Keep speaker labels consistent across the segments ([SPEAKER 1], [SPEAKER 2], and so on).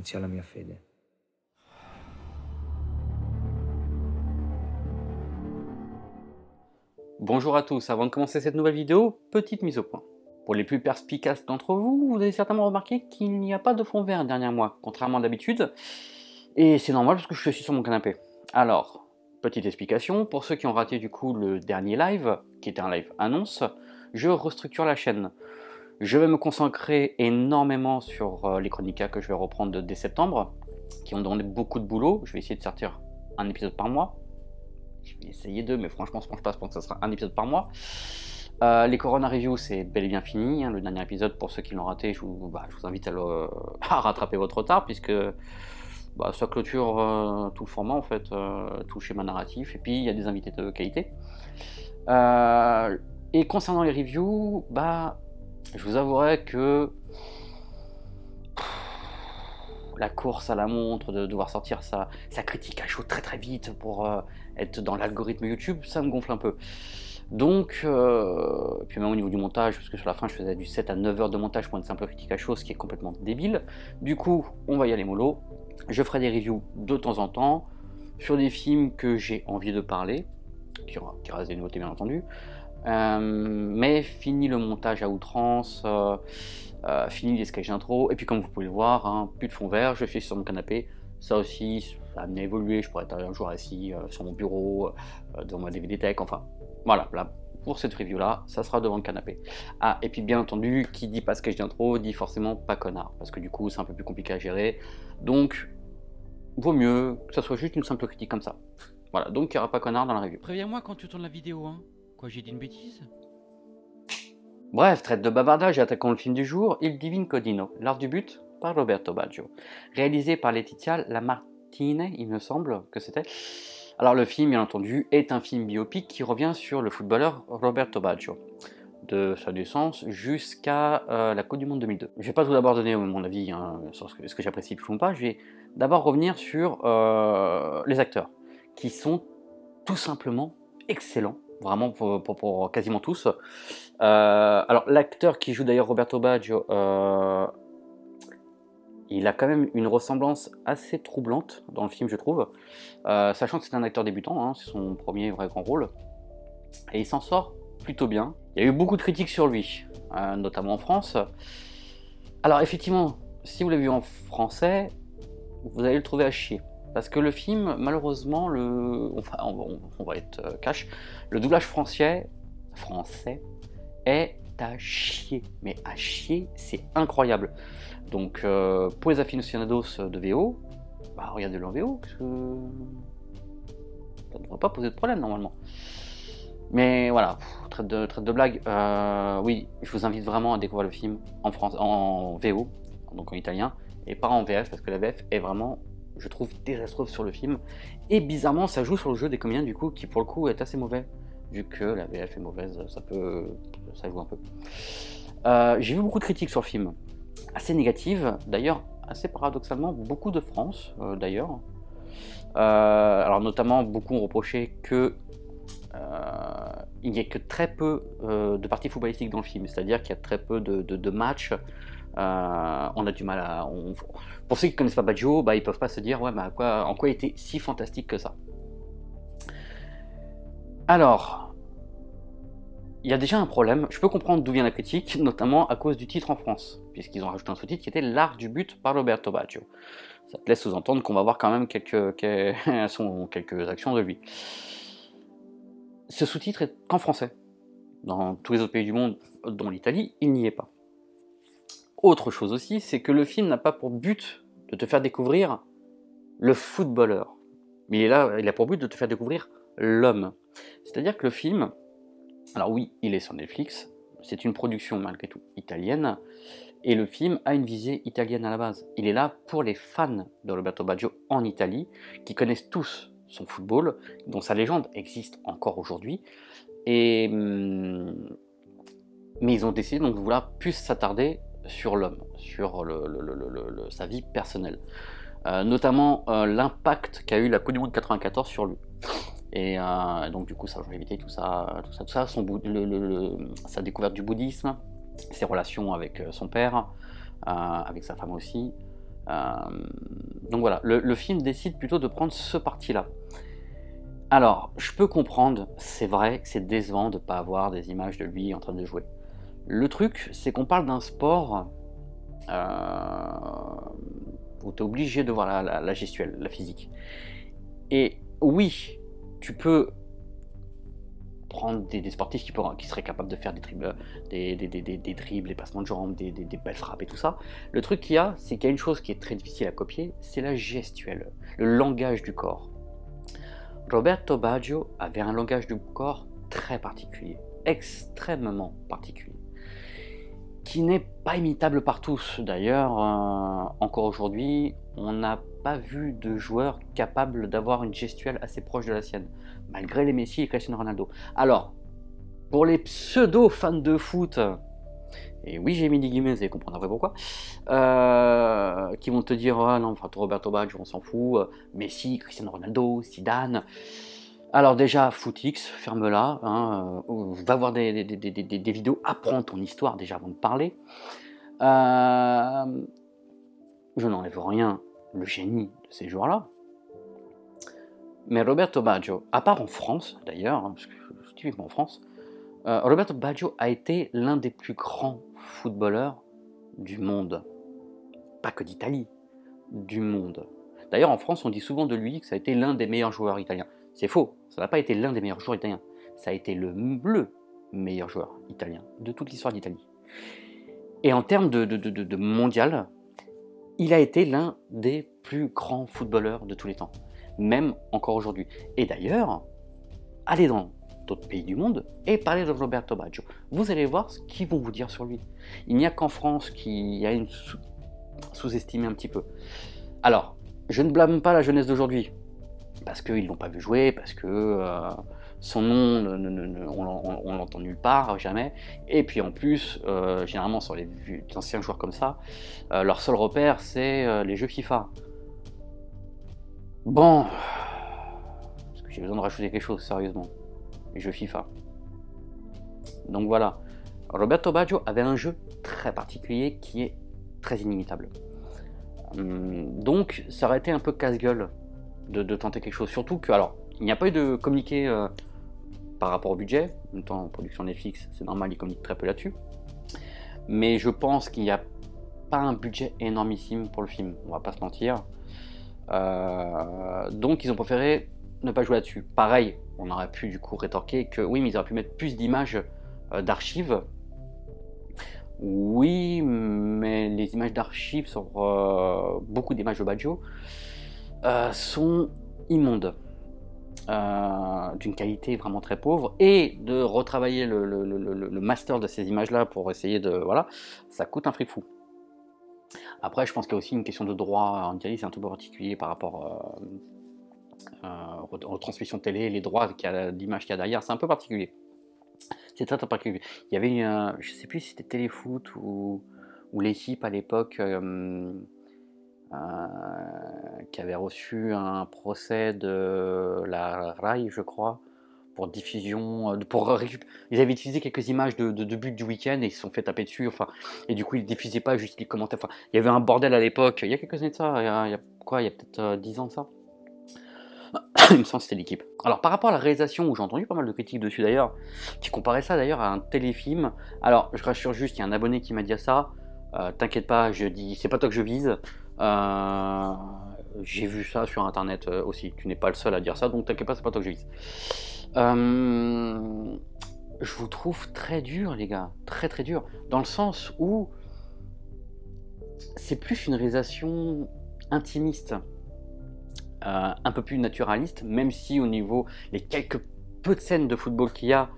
[SPEAKER 1] inizia la mia fede.
[SPEAKER 2] Bonjour à tous, avant de commencer cette nouvelle vidéo, petite mise au point. Pour les plus perspicaces d'entre vous, vous avez certainement remarqué qu'il n'y a pas de fond vert dernier mois, contrairement à d'habitude, et c'est normal parce que je suis assis sur mon canapé. Alors, petite explication, pour ceux qui ont raté du coup le dernier live, qui était un live annonce, je restructure la chaîne. Je vais me concentrer énormément sur les chroniqueurs que je vais reprendre dès septembre, qui ont demandé beaucoup de boulot. Je vais essayer de sortir un épisode par mois. Je vais essayer deux, mais franchement, je pense que ça sera un épisode par mois. Les Corona Reviews, c'est bel et bien fini. Hein, le dernier épisode, pour ceux qui l'ont raté, je vous invite à rattraper votre retard, puisque ça clôture tout le format, en fait, tout le schéma narratif. Et puis, il y a des invités de qualité. Et concernant les reviews, je vous avouerai que la course à la montre, de devoir sortir sa critique à chaud très vite pour être dans l'algorithme YouTube, ça me gonfle un peu. Donc, puis même au niveau du montage, parce que sur la fin je faisais du 7 à 9 heures de montage pour une simple critique à chaud, ce qui est complètement débile. Du coup, on va y aller mollo. Je ferai des reviews de temps en temps, sur des films que j'ai envie de parler, qui reste des nouveautés bien entendu. Mais fini le montage à outrance, fini les sketchs d'intro, et puis comme vous pouvez le voir, hein, plus de fond vert, je suis sur mon canapé. Ça aussi, ça a amené à évoluer, je pourrais être un jour assis sur mon bureau, devant ma DVD Tech, enfin, voilà, là, pour cette review là, ça sera devant le canapé. Ah, et puis bien entendu, qui dit pas sketch d'intro, dit forcément pas connard, parce que du coup, c'est un peu plus compliqué à gérer, donc, vaut mieux que ça soit juste une simple critique comme ça. Voilà, donc il n'y aura pas connard dans la review.
[SPEAKER 3] Préviens-moi quand tu tournes la vidéo, hein. Quoi, j'ai dit une bêtise?
[SPEAKER 2] Bref, traite de bavardage et attaquons le film du jour, Il Divine Codino, l'art du but, par Roberto Baggio. Réalisé par Laetitia Lamartine, il me semble que c'était. Alors le film, bien entendu, est un film biopic qui revient sur le footballeur Roberto Baggio, de sa naissance jusqu'à la Coupe du Monde 2002. Je ne vais pas tout d'abord donner mon avis sur ce que j'apprécie le film ou pas, je vais d'abord revenir sur les acteurs, qui sont tout simplement excellents. Vraiment pour quasiment tous. Alors l'acteur qui joue d'ailleurs Roberto Baggio, il a quand même une ressemblance assez troublante dans le film, je trouve. Sachant que c'est un acteur débutant, hein, c'est son premier vrai grand rôle. Et il s'en sort plutôt bien. Il y a eu beaucoup de critiques sur lui, notamment en France. Alors effectivement, si vous l'avez vu en français, vous allez le trouver à chier. Parce que le film, malheureusement, on va être cash, le doublage français est à chier. Mais à chier, c'est incroyable. Donc, pour les aficionados de VO, regardez-le en VO, parce que ça ne devrait pas poser de problème normalement. Mais voilà, traite de blague. Oui, je vous invite vraiment à découvrir le film en VO, donc en italien, et pas en VF, parce que la VF est vraiment, je trouve, désastreuse sur le film. Et bizarrement, ça joue sur le jeu des comédiens, du coup, qui pour le coup est assez mauvais. Vu que la VF est mauvaise, ça joue un peu. J'ai vu beaucoup de critiques sur le film, assez négatives, d'ailleurs, assez paradoxalement, beaucoup de France, d'ailleurs. Alors notamment, beaucoup ont reproché que il n'y a que très peu de parties footballistiques dans le film, c'est-à-dire qu'il y a très peu de matchs. On a du mal à... Pour ceux qui ne connaissent pas Baggio, ils peuvent pas se dire en quoi il était si fantastique que ça. Alors, il y a déjà un problème, je peux comprendre d'où vient la critique, notamment à cause du titre en France, puisqu'ils ont rajouté un sous-titre qui était L'art du but par Roberto Baggio. Ça te laisse sous-entendre qu'on va voir quand même quelques actions de lui. Ce sous-titre est qu'en français. Dans tous les autres pays du monde, dont l'Italie, il n'y est pas. Autre chose aussi, c'est que le film n'a pas pour but de te faire découvrir le footballeur, mais il a pour but de te faire découvrir l'homme. C'est-à-dire que le film, alors oui, il est sur Netflix, c'est une production malgré tout italienne, et le film a une visée italienne à la base. Il est là pour les fans de Roberto Baggio en Italie, qui connaissent tous son football, dont sa légende existe encore aujourd'hui, mais ils ont décidé donc de vouloir plus s'attarder sur l'homme, sur sa vie personnelle. Notamment l'impact qu'a eu la Coupe du Monde 94 sur lui. Et donc du coup ça va éviter tout ça, sa découverte du bouddhisme, ses relations avec son père, avec sa femme aussi, Donc voilà, le film décide plutôt de prendre ce parti-là. Alors, je peux comprendre, c'est vrai que c'est décevant de ne pas avoir des images de lui en train de jouer. Le truc, c'est qu'on parle d'un sport où tu es obligé de voir la gestuelle, la physique. Et oui, tu peux prendre des sportifs qui seraient capables de faire des dribbles, des dribbles, des passements de jambes, des belles frappes et tout ça. Le truc qu'il y a, c'est qu'il y a une chose qui est très difficile à copier, c'est la gestuelle, le langage du corps. Roberto Baggio avait un langage du corps très particulier, extrêmement particulier, qui n'est pas imitable par tous. D'ailleurs, encore aujourd'hui, on n'a pas vu de joueur capable d'avoir une gestuelle assez proche de la sienne, malgré les Messi et Cristiano Ronaldo. Alors, pour les pseudo-fans de foot, et oui j'ai mis des guillemets, vous allez comprendre après pourquoi, qui vont te dire ah non, enfin Roberto Baggio on s'en fout, Messi, Cristiano Ronaldo, Zidane. Alors déjà, Footix, ferme-la, hein, va voir des vidéos, apprends ton histoire déjà avant de parler. Je n'enlève rien le génie de ces joueurs-là. Mais Roberto Baggio, à part en France d'ailleurs, parce que je suis en France, Roberto Baggio a été l'un des plus grands footballeurs du monde. Pas que d'Italie, du monde. D'ailleurs en France on dit souvent de lui que ça a été l'un des meilleurs joueurs italiens. C'est faux, ça n'a pas été l'un des meilleurs joueurs italiens. Ça a été le meilleur joueur italien de toute l'histoire d'Italie. Et en termes de mondial, il a été l'un des plus grands footballeurs de tous les temps. Même encore aujourd'hui. Et d'ailleurs, allez dans d'autres pays du monde et parlez de Roberto Baggio. Vous allez voir ce qu'ils vont vous dire sur lui. Il n'y a qu'en France qu'il y a une sous-estimée un petit peu. Alors, je ne blâme pas la jeunesse d'aujourd'hui, parce qu'ils ne l'ont pas vu jouer, parce que son nom, on l'entend nulle part, jamais. Et puis en plus, généralement sur les anciens joueurs comme ça, leur seul repère, c'est les jeux FIFA. Bon, est-ce que j'ai besoin de rajouter quelque chose, sérieusement? Les jeux FIFA. Donc voilà, Roberto Baggio avait un jeu très particulier qui est très inimitable. Donc ça aurait été un peu casse-gueule de tenter quelque chose. Surtout que, alors, il n'y a pas eu de communiqué par rapport au budget. En même temps, en production Netflix, c'est normal, ils communiquent très peu là-dessus. Mais je pense qu'il n'y a pas un budget énormissime pour le film, on va pas se mentir. Donc ils ont préféré ne pas jouer là-dessus. Pareil, on aurait pu du coup rétorquer que oui, mais ils auraient pu mettre plus d'images d'archives. Oui, mais les images d'archives sur beaucoup d'images de Baggio sont immondes, d'une qualité vraiment très pauvre, et de retravailler le master de ces images-là pour essayer de... Voilà, ça coûte un fric fou. Après, je pense qu'il y a aussi une question de droit en Italie, c'est un tout peu particulier par rapport aux transmissions télé, les droits d'image qu'il y a derrière, c'est un peu particulier. C'est très particulier. Il y avait une, je sais plus si c'était Téléfoot ou l'équipe à l'époque qui avait reçu un procès de la RAI, je crois, pour diffusion, ils avaient utilisé quelques images de buts du week-end et ils se sont fait taper dessus, enfin, et du coup ils diffusaient pas juste les commentaires, enfin, il y avait un bordel à l'époque, il y a quelques années de ça, il y a peut-être 10 ans de ça. Il me semble que c'était l'équipe. Alors par rapport à la réalisation, où j'ai entendu pas mal de critiques dessus d'ailleurs, qui comparaient ça d'ailleurs à un téléfilm, alors je rassure juste, il y a un abonné qui m'a dit ça, t'inquiète pas, je dis, c'est pas toi que je vise, j'ai vu ça sur internet aussi, tu n'es pas le seul à dire ça, donc t'inquiète pas, c'est pas toi que je vise. Je vous trouve très dur les gars, très très dur, dans le sens où c'est plus une réalisation intimiste, un peu plus naturaliste, même si au niveau, les quelques peu de scènes de football qu'il y a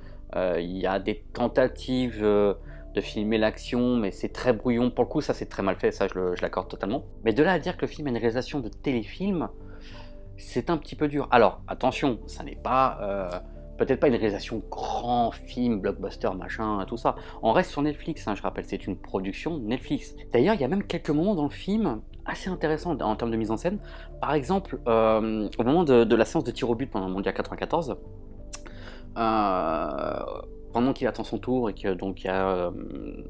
[SPEAKER 2] des tentatives de filmer l'action, mais c'est très brouillon. Pour le coup, ça c'est très mal fait, ça je l'accorde totalement. Mais de là à dire que le film est une réalisation de téléfilm, c'est un petit peu dur. Alors, attention, ça n'est pas... peut-être pas une réalisation grand film, blockbuster, machin, tout ça. On reste sur Netflix, hein, je rappelle, c'est une production Netflix. D'ailleurs, il y a même quelques moments dans le film assez intéressants en termes de mise en scène. Par exemple, au moment de la séance de tir au but pendant le Mondial 94, pendant qu'il attend son tour et que donc il y a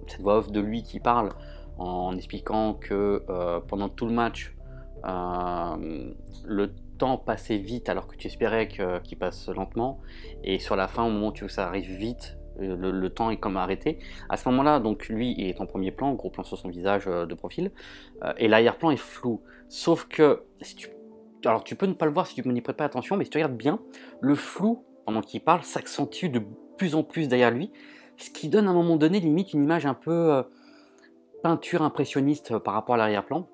[SPEAKER 2] cette voix off de lui qui parle en expliquant que pendant tout le match, le temps passait vite alors que tu espérais qu'il passe lentement, et sur la fin, au moment où tu veux que ça arrive vite, le temps est comme arrêté. À ce moment-là, donc lui il est en premier plan, gros plan sur son visage de profil, et l'arrière-plan est flou. Sauf que, alors tu peux ne pas le voir si tu n'y prêtes pas attention, mais si tu regardes bien, le flou, pendant qu'il parle, s'accentue de plus en plus derrière lui, ce qui donne à un moment donné limite une image un peu peinture impressionniste par rapport à l'arrière-plan,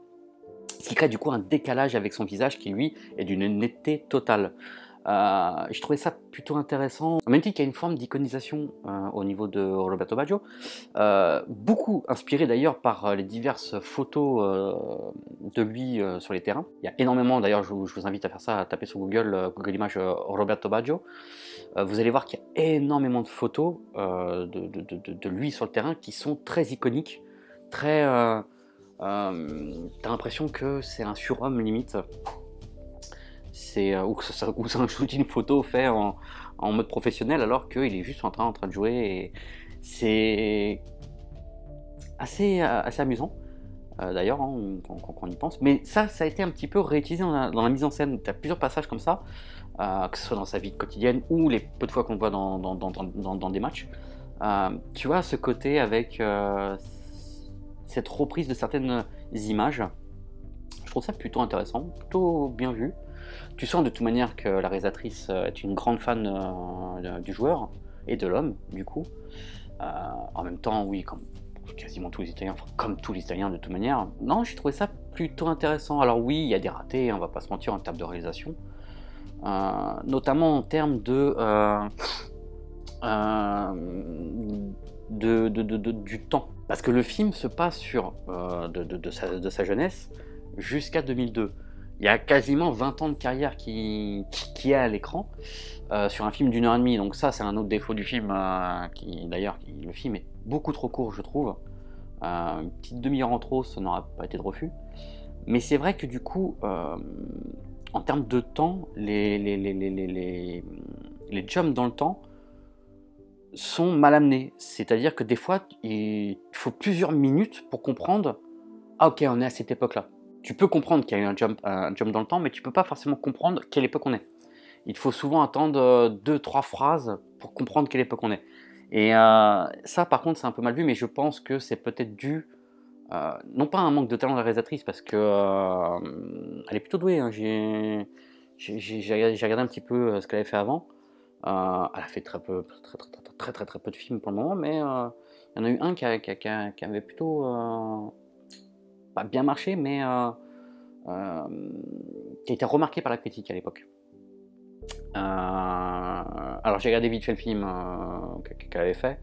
[SPEAKER 2] ce qui crée du coup un décalage avec son visage qui lui est d'une netteté totale. Je trouvais ça plutôt intéressant, au même titre qu'il y a une forme d'iconisation au niveau de Roberto Baggio, beaucoup inspiré d'ailleurs par les diverses photos de lui sur les terrains. Il y a énormément, d'ailleurs je vous invite à faire ça, à taper sur Google, Google Images Roberto Baggio. Vous allez voir qu'il y a énormément de photos de lui sur le terrain qui sont très iconiques, très... t'as l'impression que c'est un surhomme limite. Ou c'est un shooting photo fait en mode professionnel alors qu'il est juste en train de jouer, et c'est assez amusant d'ailleurs quand on y pense. Mais ça a été un petit peu réutilisé dans la mise en scène. Tu as plusieurs passages comme ça, que ce soit dans sa vie quotidienne ou les peu de fois qu'on le voit dans des matchs. Tu vois ce côté avec cette reprise de certaines images. Je trouve ça plutôt intéressant, plutôt bien vu. Tu sens de toute manière que la réalisatrice est une grande fan du joueur et de l'homme, du coup. En même temps, oui, comme quasiment tous les Italiens, enfin, comme tous les Italiens de toute manière. Non, j'ai trouvé ça plutôt intéressant. Alors oui, il y a des ratés, on va pas se mentir, en termes de réalisation. Notamment en termes du temps. Parce que le film se passe sur de sa jeunesse jusqu'à 2002. Il y a quasiment 20 ans de carrière qui est à l'écran sur un film d'une heure et demie. Donc ça, c'est un autre défaut du film. D'ailleurs, le film est beaucoup trop court, je trouve. Une petite demi-heure en trop, ça n'aura pas été de refus. Mais c'est vrai que du coup, en termes de temps, les jumps dans le temps sont mal amenés. C'est-à-dire que des fois, il faut plusieurs minutes pour comprendre « Ah ok, on est à cette époque-là ». Tu peux comprendre qu'il y a eu un jump dans le temps, mais tu peux pas forcément comprendre quelle époque on est. Il faut souvent attendre 2-3 phrases pour comprendre quelle époque on est. Et ça, par contre, c'est un peu mal vu, mais je pense que c'est peut-être dû, non pas à un manque de talent de la réalisatrice, parce que elle est plutôt douée. Hein. J'ai regardé un petit peu ce qu'elle avait fait avant. Elle a fait très peu de films pour le moment, mais il y en a eu un qui avait plutôt pas bien marché, mais qui a été remarqué par la critique à l'époque. Alors j'ai regardé vite fait le film qu'elle avait fait.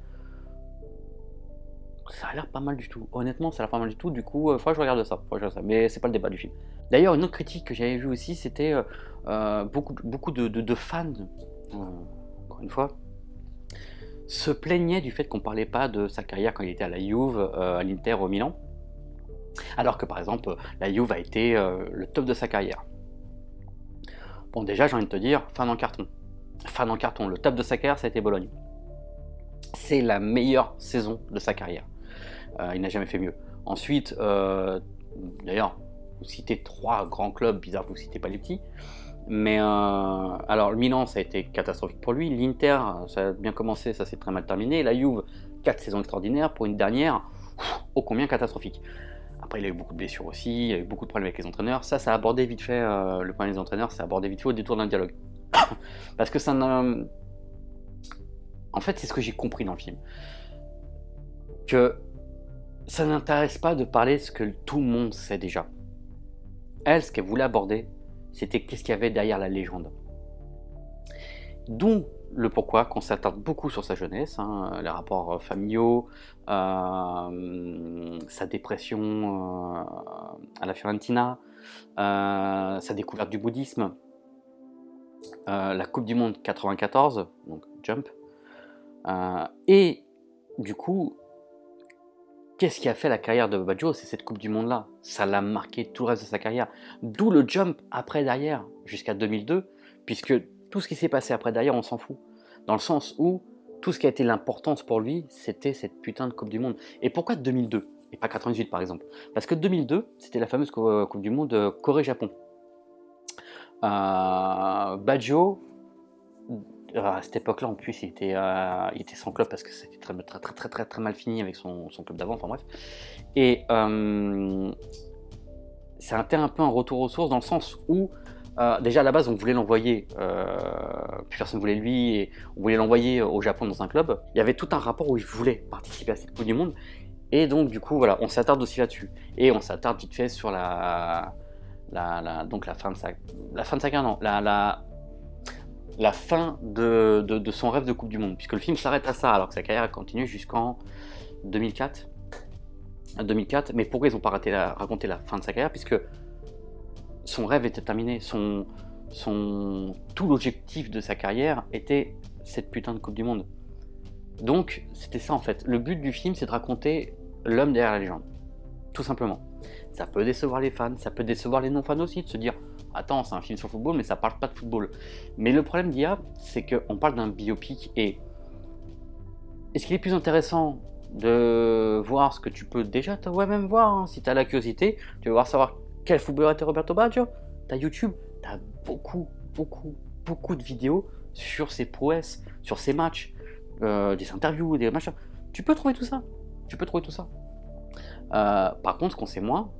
[SPEAKER 2] Ça a l'air pas mal du tout. Honnêtement, ça a l'air pas mal du tout. Du coup, faudra que je regarde ça. Mais c'est pas le débat du film. D'ailleurs, une autre critique que j'avais vue aussi, c'était beaucoup de fans, encore une fois, se plaignaient du fait qu'on parlait pas de sa carrière quand il était à la Juve, à l'Inter, au Milan. Alors que par exemple, la Juve a été le top de sa carrière. Bon, déjà, j'ai envie de te dire, fin dans le carton. Fin dans le carton. Le top de sa carrière, ça a été Bologne. C'est la meilleure saison de sa carrière. Il n'a jamais fait mieux. Ensuite, d'ailleurs, vous citez 3 grands clubs, bizarre que vous ne citez pas les petits. Mais alors, le Milan, ça a été catastrophique pour lui. L'Inter, ça a bien commencé, ça s'est très mal terminé. La Juve, 4 saisons extraordinaires. Pour une dernière, ô combien catastrophique. Après, il a eu beaucoup de blessures aussi, il a eu beaucoup de problèmes avec les entraîneurs. Ça a abordé vite fait, le problème des entraîneurs, ça a abordé vite fait au détour d'un dialogue. Parce que ça n'a... En fait, c'est ce que j'ai compris dans le film. Que ça n'intéresse pas de parler de ce que tout le monde sait déjà. Elle, ce qu'elle voulait aborder, c'était qu'est-ce qu'il y avait derrière la légende. D'où le pourquoi qu'on s'attarde beaucoup sur sa jeunesse, hein, les rapports familiaux, sa dépression à la Fiorentina, sa découverte du bouddhisme, la Coupe du Monde 94, donc Jump, et du coup, qu'est-ce qui a fait la carrière de Baggio? C'est cette Coupe du Monde-là. Ça l'a marqué tout le reste de sa carrière. D'où le Jump après derrière, jusqu'à 2002, puisque tout ce qui s'est passé après derrière, on s'en fout. Dans le sens où tout ce qui a été l'importance pour lui, c'était cette putain de Coupe du Monde. Et pourquoi 2002? et pas 98 par exemple. Parce que 2002, c'était la fameuse Coupe du Monde Corée-Japon. Baggio, à cette époque-là en plus, il était sans club parce que c'était très mal fini avec son club d'avant, enfin bref. Et c'était un peu un retour aux sources dans le sens où déjà à la base on voulait l'envoyer, plus personne ne voulait lui, et on voulait l'envoyer au Japon dans un club. Il y avait tout un rapport où il voulait participer à cette Coupe du Monde, et donc du coup voilà, on s'attarde aussi là-dessus, et on s'attarde vite fait sur donc la fin de sa carrière, non, la fin de son rêve de Coupe du Monde, puisque le film s'arrête à ça, alors que sa carrière continue jusqu'en 2004. Mais pourquoi ils n'ont pas raconté la fin de sa carrière? Puisque son rêve était terminé, tout l'objectif de sa carrière était cette putain de Coupe du Monde. Donc c'était ça en fait. Le but du film, c'est de raconter l'homme derrière la légende, tout simplement. Ça peut décevoir les fans, ça peut décevoir les non-fans aussi, de se dire « Attends, c'est un film sur le football, mais ça parle pas de football. » Mais le problème qu'il y a, c'est qu'on parle d'un biopic, et est-ce qu'il est plus intéressant de voir ce que tu peux déjà toi-même voir, hein, si tu as la curiosité, tu vas savoir quel footballeur était Roberto Baggio, tu as YouTube, tu as beaucoup de vidéos sur ses prouesses, sur ses matchs, des interviews, des machins. Tu peux trouver tout ça. Par contre, ce qu'on sait moins,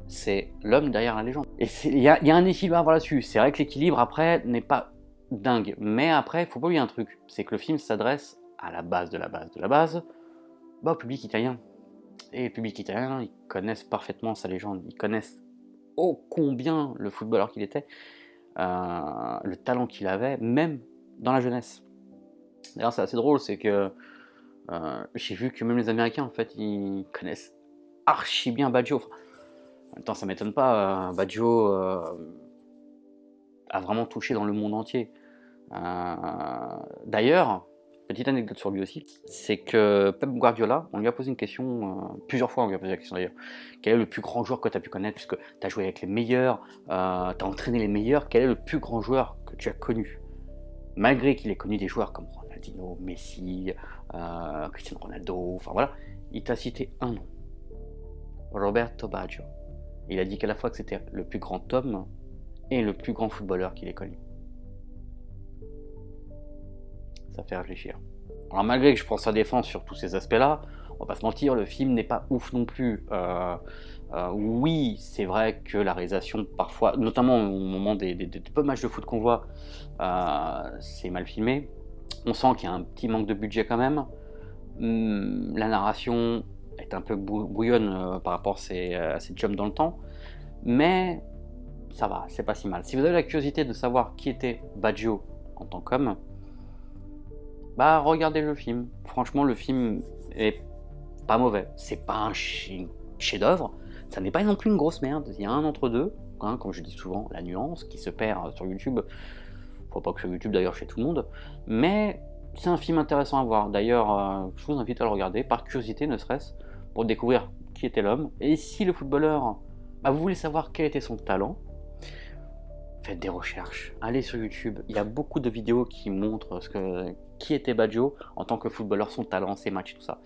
[SPEAKER 2] c'est l'homme derrière la légende. Et il y a un équilibre à avoir là-dessus. C'est vrai que l'équilibre, après, n'est pas dingue. Mais après, il faut pas oublier un truc. C'est que le film s'adresse à la base de la base, au public italien. Et le public italien, ils connaissent parfaitement sa légende. Ils connaissent ô combien le footballeur qu'il était, le talent qu'il avait, même dans la jeunesse. D'ailleurs, c'est assez drôle, c'est que j'ai vu que même les Américains, en fait, ils connaissent archi bien Baggio. Enfin, en même temps, ça m'étonne pas, Baggio a vraiment touché dans le monde entier. D'ailleurs, petite anecdote sur lui aussi, c'est que Pep Guardiola, on lui a posé une question, plusieurs fois on lui a posé la question d'ailleurs, quel est le plus grand joueur que tu as pu connaître, puisque tu as joué avec les meilleurs, tu as entraîné les meilleurs, quel est le plus grand joueur que tu as connu? Malgré qu'il ait connu des joueurs comme Ronaldinho, Messi, Cristiano Ronaldo, enfin voilà, il t'a cité un nom, Roberto Baggio. Il a dit qu'à la fois que c'était le plus grand homme et le plus grand footballeur qu'il ait connu. Ça fait réfléchir. Alors malgré que je prends sa défense sur tous ces aspects-là, on va pas se mentir, le film n'est pas ouf non plus. Oui, c'est vrai que la réalisation, parfois, notamment au moment des peu de matchs de foot qu'on voit, c'est mal filmé. On sent qu'il y a un petit manque de budget quand même. La narration est un peu brouillonne par rapport à ces jumps dans le temps. Mais ça va, c'est pas si mal. Si vous avez la curiosité de savoir qui était Baggio en tant qu'homme, bah regardez le film. Franchement, le film est pas mauvais. C'est pas un chef-d'œuvre. Ça n'est pas non plus une grosse merde. Il y a un entre-deux, hein, comme je dis souvent, la nuance qui se perd sur YouTube. Faut pas que sur YouTube d'ailleurs chez tout le monde. Mais c'est un film intéressant à voir. D'ailleurs, je vous invite à le regarder par curiosité, ne serait-ce pour découvrir qui était l'homme. Et si le footballeur, bah, vous voulez savoir quel était son talent, faites des recherches, allez sur YouTube, il y a beaucoup de vidéos qui montrent qui était Baggio en tant que footballeur, son talent, ses matchs, tout ça.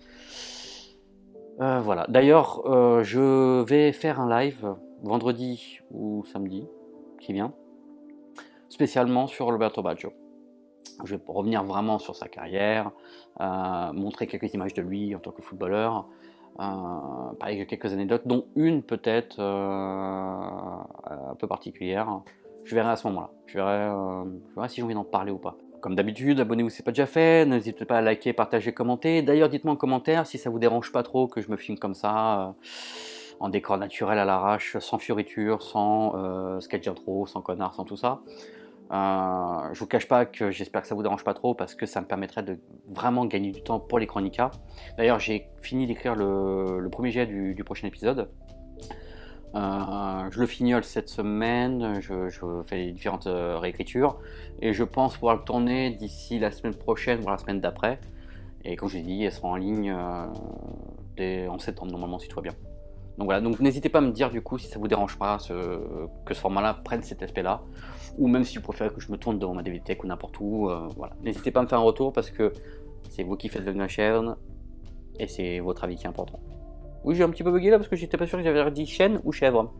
[SPEAKER 2] Voilà, d'ailleurs, je vais faire un live vendredi ou samedi, qui vient, spécialement sur Roberto Baggio. Je vais revenir vraiment sur sa carrière, montrer quelques images de lui en tant que footballeur, parler de quelques anecdotes, dont une peut-être un peu particulière. Je verrai à ce moment-là. Je verrai si j'ai envie d'en parler ou pas. Comme d'habitude, abonnez-vous si ce n'est pas déjà fait. N'hésitez pas à liker, partager, commenter. D'ailleurs, dites-moi en commentaire si ça vous dérange pas trop que je me filme comme ça, en décor naturel à l'arrache, sans fioriture, sans sketch intro, sans connard, sans tout ça. Je vous cache pas que j'espère que ça vous dérange pas trop parce que ça me permettrait de vraiment gagner du temps pour les Chronicas. D'ailleurs, j'ai fini d'écrire le premier jet du prochain épisode. Je le fignole cette semaine, je fais les différentes réécritures et je pense pouvoir le tourner d'ici la semaine prochaine, voire la semaine d'après. Et comme je l'ai dit, elle sera en ligne en septembre normalement si tout va bien. Donc voilà, donc n'hésitez pas à me dire du coup si ça vous dérange pas que ce format-là prenne cet aspect-là, ou même si vous préférez que je me tourne devant ma DVTech ou n'importe où, voilà. N'hésitez pas à me faire un retour parce que c'est vous qui faites le la chaîne et c'est votre avis qui est important. Oui, j'ai un petit peu bugué là parce que j'étais pas sûr que j'avais dit chêne ou chèvre.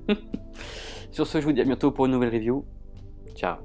[SPEAKER 2] Sur ce, je vous dis à bientôt pour une nouvelle review. Ciao.